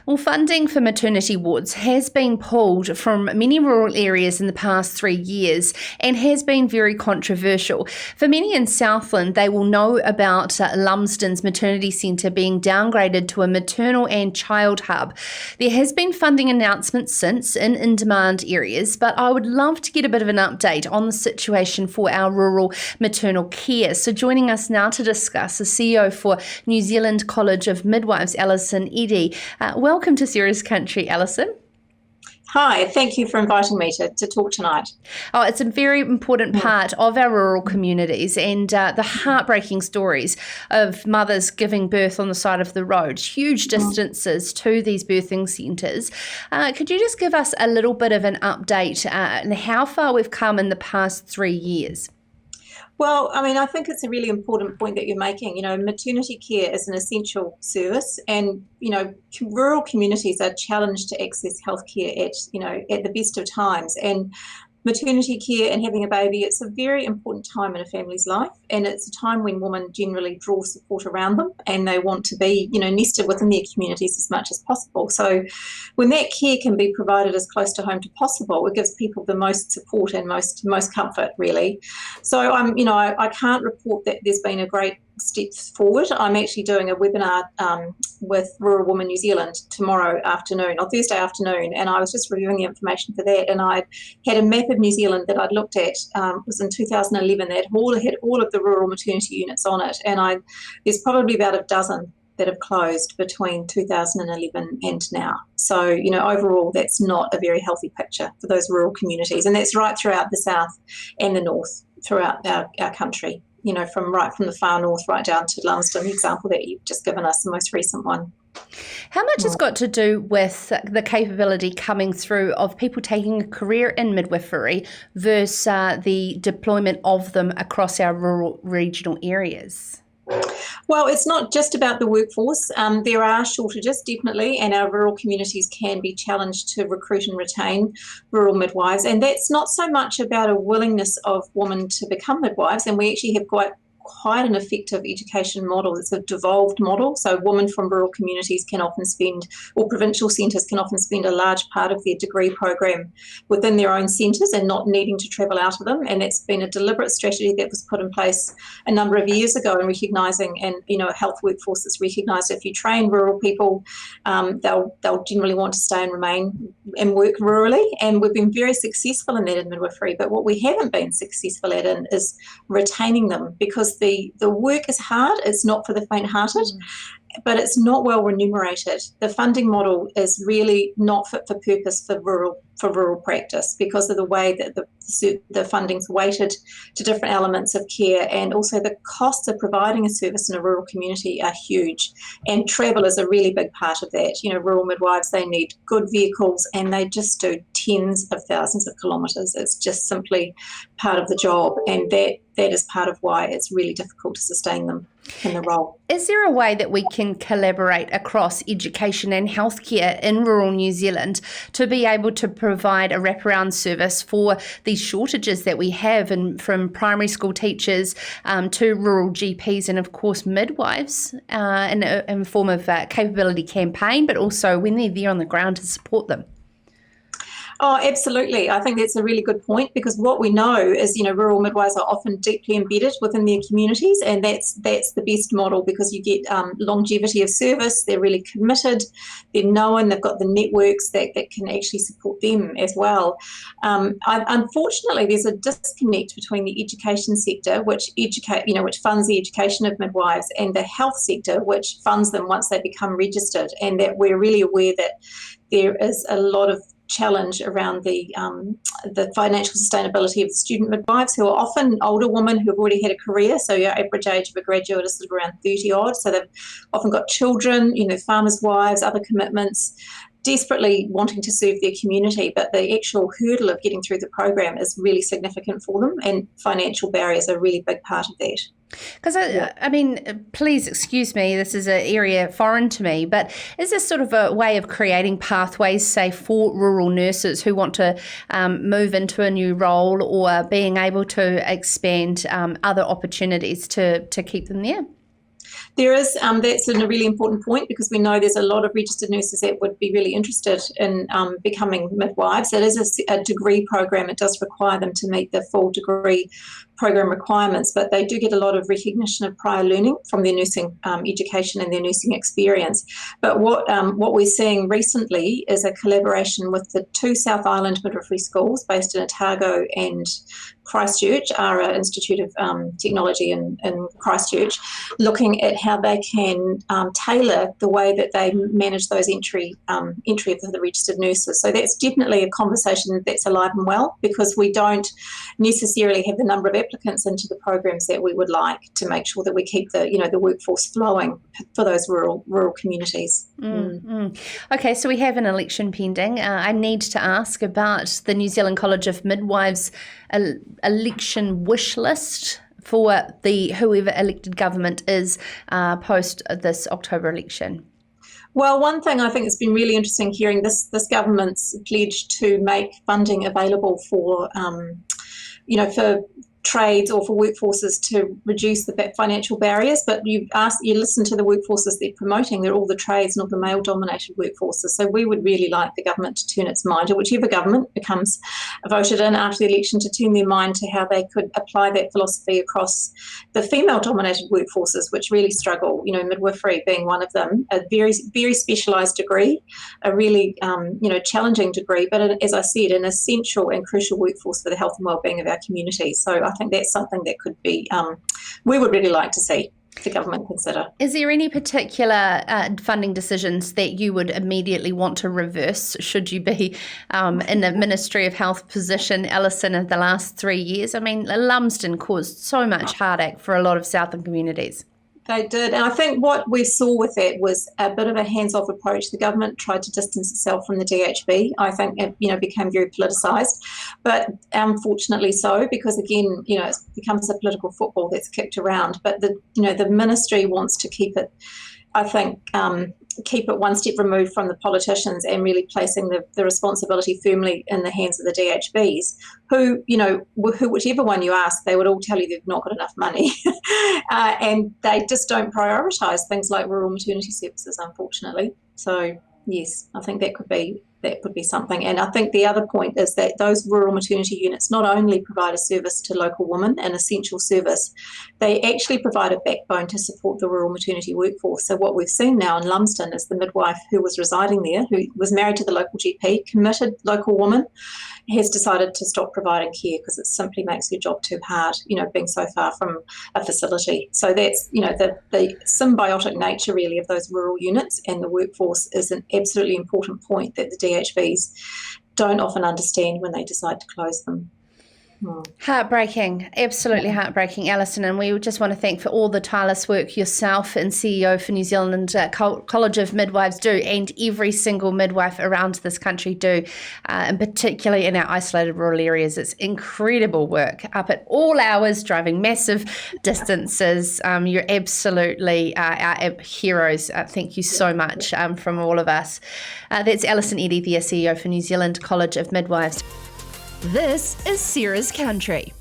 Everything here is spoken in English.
Well, funding for maternity wards has been pulled from many rural areas in the past 3 years and has been very controversial. For many in Southland, they will know about Lumsden's maternity centre being downgraded to a maternal and child hub. There has been funding announcements since in in-demand areas, but I would love to get a bit of an update on the situation for our rural maternal care. So joining us now to discuss the CEO for New Zealand College of Midwives, Alison Eddy. Welcome to Sarah's Country, Alison. Hi, thank you for inviting me to talk tonight. Oh, it's a very important part of our rural communities and the heartbreaking stories of mothers giving birth on the side of the road, huge distances to these birthing centres. Could you just give us a little bit of an update on how far we've come in the past 3 years? Well, I think it's a really important point that you're making. Maternity care is an essential service, and rural communities are challenged to access healthcare at the best of times. And maternity care and having a baby, it's a very important time in a family's life, and it's a time when women generally draw support around them and they want to be, nested within their communities as much as possible. So when that care can be provided as close to home as possible, it gives people the most support and most comfort, really. So I can't report that there's been a great steps forward. I'm actually doing a webinar with Rural Women New Zealand tomorrow afternoon, or Thursday afternoon, and I was just reviewing the information for that, and I had a map of New Zealand that I'd looked at. It was in 2011 that had all of the rural maternity units on it, and there's probably about a dozen that have closed between 2011 and now. So, overall, that's not a very healthy picture for those rural communities, and that's right throughout the south and the north, throughout our country. From the far north right down to Lumsden, the example that you've just given us, the most recent one. How much has got to do with the capability coming through of people taking a career in midwifery versus the deployment of them across our rural regional areas? Well, it's not just about the workforce. There are shortages, definitely, and our rural communities can be challenged to recruit and retain rural midwives. And that's not so much about a willingness of women to become midwives, and we actually have quite an effective education model. It's a devolved model, so women from rural communities can often spend, or provincial centres can often spend, a large part of their degree program within their own centres and not needing to travel out of them. And that's been a deliberate strategy that was put in place a number of years ago, and recognising, and a health workforce that's recognised if you train rural people, they'll generally want to stay and remain and work rurally. And we've been very successful in that in midwifery, but what we haven't been successful at is retaining them, because the work is hard. It's not for the faint-hearted, but it's not well remunerated. The funding model is really not fit for purpose for rural practice, because of the way that the funding's weighted to different elements of care, and also the costs of providing a service in a rural community are huge, and travel is a really big part of that. Rural midwives, they need good vehicles, and they just do tens of thousands of kilometres. It's just simply part of the job, and that is part of why it's really difficult to sustain them in the role. Is there a way that we can collaborate across education and healthcare in rural New Zealand to be able to provide a wraparound service for these shortages that we have, and from primary school teachers to rural GPs and, of course, midwives in a form of capability campaign, but also when they're there on the ground to support them? Oh, absolutely. I think that's a really good point, because what we know is, rural midwives are often deeply embedded within their communities, and that's the best model, because you get longevity of service. They're really committed. They're known. They've got the networks that can actually support them as well. Unfortunately, there's a disconnect between the education sector, which funds the education of midwives, and the health sector, which funds them once they become registered, and that we're really aware that there is a lot of challenge around the financial sustainability of the student midwives, who are often older women who've already had a career. So your average age of a graduate is sort of around 30 odd. So they've often got children, farmers' wives, other commitments, desperately wanting to serve their community, but the actual hurdle of getting through the program is really significant for them, and financial barriers are a really big part of that. Because, please excuse me, this is an area foreign to me, but is this sort of a way of creating pathways, say, for rural nurses who want to move into a new role, or being able to expand other opportunities to keep them there? There is, that's a really important point, because we know there's a lot of registered nurses that would be really interested in becoming midwives. It is a degree program. It does require them to meet the full degree program requirements, but they do get a lot of recognition of prior learning from their nursing education and their nursing experience. But what we're seeing recently is a collaboration with the two South Island midwifery schools based in Otago and Christchurch, ARA Institute of Technology in Christchurch, looking at how they can tailor the way that they manage those entry of the registered nurses. So that's definitely a conversation that's alive and well, because we don't necessarily have the number of applicants into the programs that we would like to make sure that we keep the workforce flowing for those rural communities. Okay, so we have an election pending. I need to ask about the New Zealand College of Midwives election wish list for whoever elected government is post this October election. Well, one thing I think has been really interesting hearing this government's pledge to make funding available for for trades or for workforces to reduce the financial barriers, but you listen to the workforces they're promoting, they're all the trades and all the male-dominated workforces. So we would really like the government to turn its mind, or whichever government becomes voted in after the election, to turn their mind to how they could apply that philosophy across the female-dominated workforces, which really struggle, midwifery being one of them, a very, very specialised degree, a really, challenging degree, but as I said, an essential and crucial workforce for the health and wellbeing of our community. So I think that's something that could be, we would really like to see the government consider. Is there any particular funding decisions that you would immediately want to reverse should you be in the Ministry of Health position, Alison, in the last 3 years? I mean, Lumsden caused so much heartache for a lot of southern communities. They did, and I think what we saw with that was a bit of a hands-off approach. The government tried to distance itself from the DHB. I think it, became very politicised, but unfortunately so, because again, it becomes a political football that's kicked around. But the ministry wants to keep it, I think, keep it one step removed from the politicians and really placing the responsibility firmly in the hands of the DHBs, who whichever one you ask, they would all tell you they've not got enough money. And they just don't prioritise things like rural maternity services, unfortunately. So, yes, I think that could be something. And I think the other point is that those rural maternity units not only provide a service to local women, an essential service, they actually provide a backbone to support the rural maternity workforce. So what we've seen now in Lumsden is the midwife who was residing there, who was married to the local GP, committed local woman, has decided to stop providing care because it simply makes her job too hard, being so far from a facility. So that's, the symbiotic nature really of those rural units and the workforce is an absolutely important point that the DHBs don't often understand when they decide to close them. Heartbreaking, absolutely heartbreaking, Alison, and we just want to thank for all the tireless work yourself and CEO for New Zealand College of Midwives do, and every single midwife around this country do, and particularly in our isolated rural areas. It's incredible work, up at all hours, driving massive distances. You're absolutely our heroes. Thank you so much from all of us. That's Alison Eddy, the CEO for New Zealand College of Midwives. This is Sarah's Country.